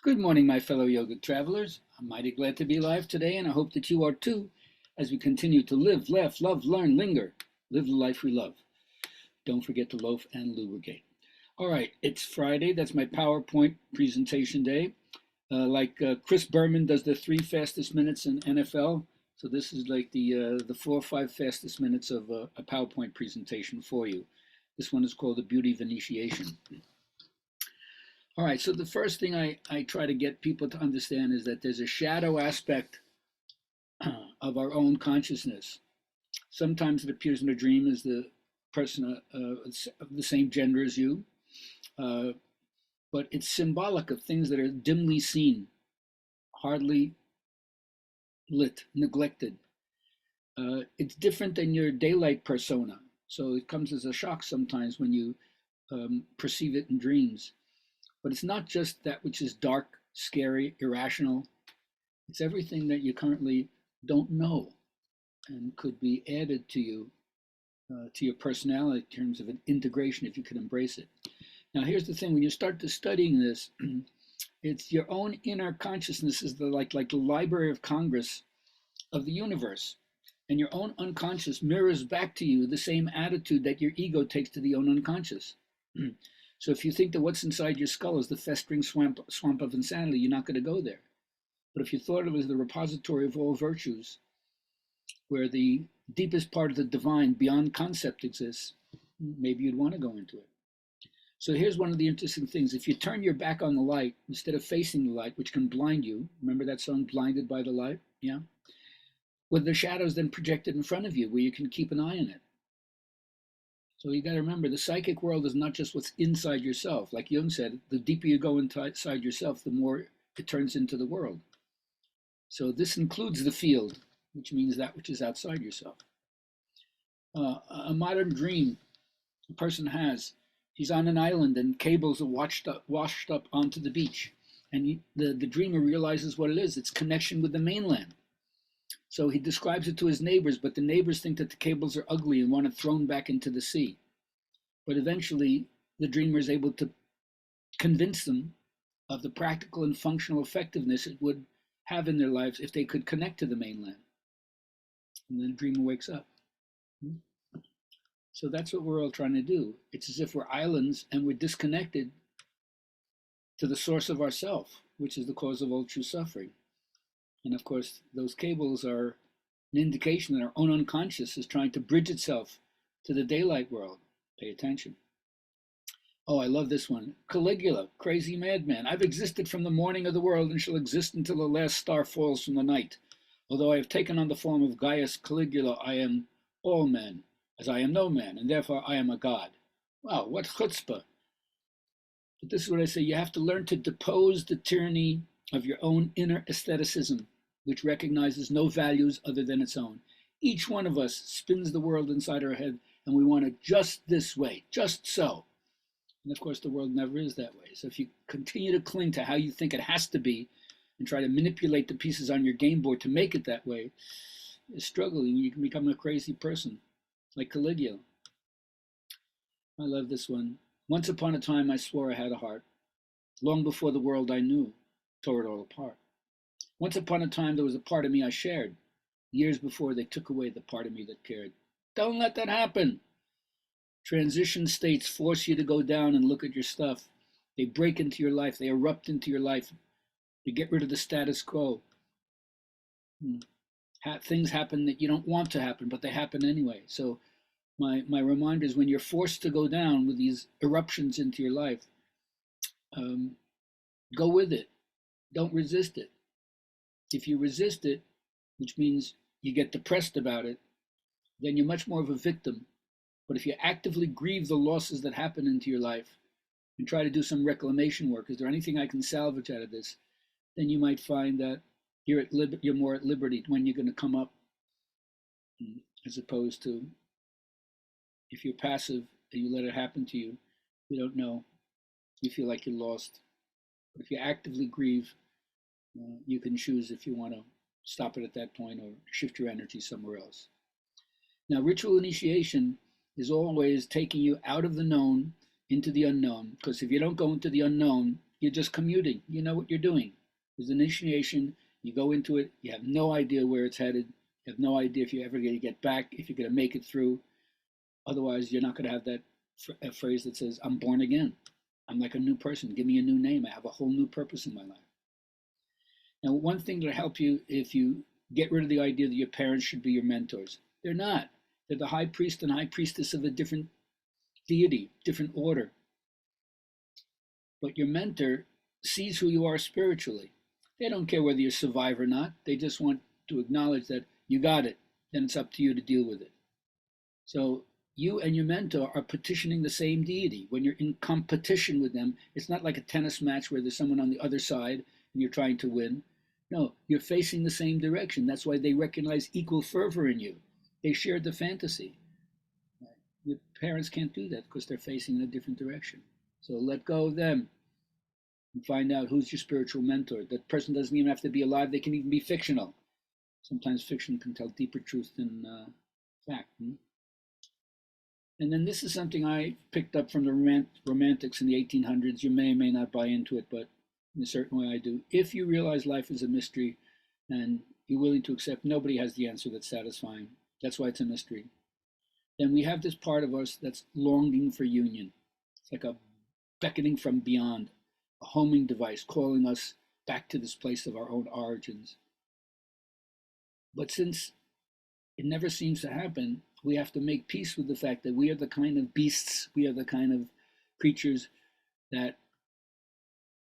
Good morning, my fellow yoga travelers. I'm mighty glad to be alive today, and I hope that you are too, as we continue to live, laugh, love, learn, linger, live the life we love. Don't forget to loaf and lubricate. All right, it's Friday. That's my PowerPoint presentation day. Chris Berman does the 3 fastest minutes in NFL. So this is like the 4 or 5 fastest minutes of a PowerPoint presentation for you. This one is called the Beauty of Initiation. All right, so the first thing I try to get people to understand is that there's a shadow aspect of our own consciousness. Sometimes it appears in a dream as the person of the same gender as you, but it's symbolic of things that are dimly seen, hardly lit, neglected. It's different than your daylight persona, so it comes as a shock sometimes when you perceive it in dreams. But it's not just that which is dark, scary, irrational. It's everything that you currently don't know and could be added to you, to your personality in terms of an integration if you could embrace it. Now, here's the thing: when you start to studying this, it's your own inner consciousness is like the Library of Congress of the universe, and your own unconscious mirrors back to you the same attitude that your ego takes to the own unconscious. So if you think that what's inside your skull is the festering swamp of insanity, you're not going to go there. But if you thought of it as the repository of all virtues, where the deepest part of the divine beyond concept exists, maybe you'd want to go into it. So here's one of the interesting things. If you turn your back on the light instead of facing the light, which can blind you, remember that song, Blinded by the Light? Yeah? With the shadows then projected in front of you where you can keep an eye on it. So you got to remember, the psychic world is not just what's inside yourself. Like Jung said, the deeper you go inside yourself, the more it turns into the world. So this includes the field, which means that which is outside yourself. A modern dream a person has, he's on an island and cables are washed up onto the beach. And the dreamer realizes what it is. It's connection with the mainland. So he describes it to his neighbors, but the neighbors think that the cables are ugly and want it thrown back into the sea. But eventually, the dreamer is able to convince them of the practical and functional effectiveness it would have in their lives if they could connect to the mainland. And then the dreamer wakes up. So that's what we're all trying to do. It's as if we're islands and we're disconnected to the source of ourself, which is the cause of all true suffering. And of course, those cables are an indication that our own unconscious is trying to bridge itself to the daylight world. Pay attention. Oh, I love this one. Caligula, crazy madman. I've existed from the morning of the world and shall exist until the last star falls from the night. Although I have taken on the form of Gaius Caligula, I am all men, as I am no man, and therefore I am a god. Wow, what chutzpah. But this is what I say. You have to learn to depose the tyranny of your own inner aestheticism, which recognizes no values other than its own. Each one of us spins the world inside our head, and we want it just this way, just so. And of course, the world never is that way. So if you continue to cling to how you think it has to be and try to manipulate the pieces on your game board to make it that way, you're struggling. You can become a crazy person, like Caligula. I love this one. Once upon a time, I swore I had a heart. Long before the world I knew tore it all apart. Once upon a time, there was a part of me I shared. Years before, they took away the part of me that cared. Don't let that happen. Transition states force you to go down and look at your stuff. They break into your life. They erupt into your life. They get rid of the status quo. Things happen that you don't want to happen, but they happen anyway. So my reminder is when you're forced to go down with these eruptions into your life, go with it. Don't resist it. If you resist it, which means you get depressed about it, then you're much more of a victim. But if you actively grieve the losses that happen into your life and try to do some reclamation work, is there anything I can salvage out of this? Then you might find that you're more at liberty when you're going to come up, as opposed to if you're passive and you let it happen to you, you don't know, you feel like you're lost. But if you actively grieve, you can choose if you want to stop it at that point or shift your energy somewhere else. Now, ritual initiation is always taking you out of the known into the unknown, because if you don't go into the unknown, you're just commuting. You know what you're doing. There's an initiation. You go into it. You have no idea where it's headed. You have no idea if you're ever going to get back, if you're going to make it through. Otherwise, you're not going to have that phrase that says, I'm born again. I'm like a new person. Give me a new name. I have a whole new purpose in my life. Now, one thing that'll help you if you get rid of the idea that your parents should be your mentors. They're not. They're the high priest and high priestess of a different deity, different order. But your mentor sees who you are spiritually. They don't care whether you survive or not. They just want to acknowledge that you got it. Then it's up to you to deal with it. So you and your mentor are petitioning the same deity. When you're in competition with them, it's not like a tennis match where there's someone on the other side and you're trying to win. No, you're facing the same direction. That's why they recognize equal fervor in you. They shared the fantasy. Your parents can't do that because they're facing in a different direction. So let go of them and find out who's your spiritual mentor. That person doesn't even have to be alive. They can even be fictional. Sometimes fiction can tell deeper truth than fact. And then this is something I picked up from the romantics in the 1800s. You may or may not buy into it, but in a certain way I do. If you realize life is a mystery and you're willing to accept nobody has the answer that's satisfying, that's why it's a mystery, then we have this part of us that's longing for union. It's like a beckoning from beyond, a homing device calling us back to this place of our own origins. But since it never seems to happen, we have to make peace with the fact that we are the kind of beasts, we are the kind of creatures that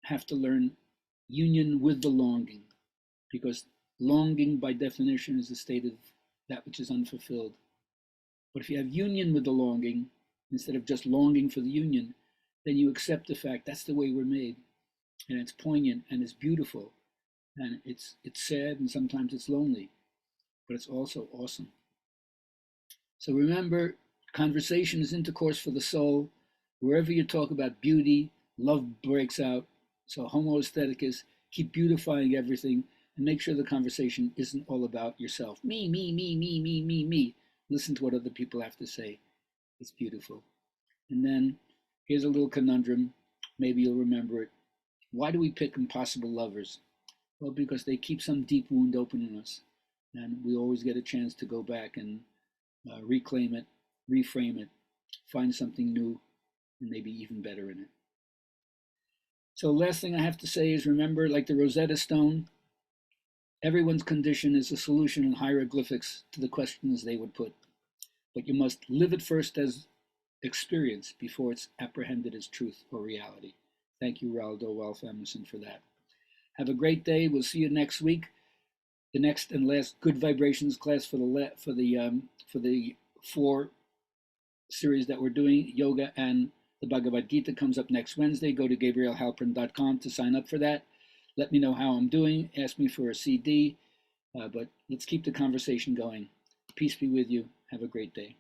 have to learn union with the longing, because longing by definition is a state of that which is unfulfilled. But if you have union with the longing, instead of just longing for the union, then you accept the fact that's the way we're made. And it's poignant and it's beautiful. And it's sad and sometimes it's lonely, but it's also awesome. So remember, conversation is intercourse for the soul. Wherever you talk about beauty, love breaks out. So homoaesthetic is keep beautifying everything and make sure the conversation isn't all about yourself. Me, me, me, me, me, me, me. Listen to what other people have to say. It's beautiful. And then here's a little conundrum. Maybe you'll remember it. Why do we pick impossible lovers? Well, because they keep some deep wound open in us. And we always get a chance to go back and reclaim it, reframe it, find something new, and maybe even better in it. So last thing I have to say is remember, like the Rosetta Stone, everyone's condition is a solution in hieroglyphics to the questions they would put. But you must live it first as experience before it's apprehended as truth or reality. Thank you, Raldo Walf Emerson, for that. Have a great day. We'll see you next week. The next and last Good Vibrations class for the 4 series that we're doing, yoga and the Bhagavad Gita, comes up next Wednesday. Go to GabrielHalpern.com to sign up for that. Let me know how I'm doing. Ask me for a CD. But let's keep the conversation going. Peace be with you. Have a great day.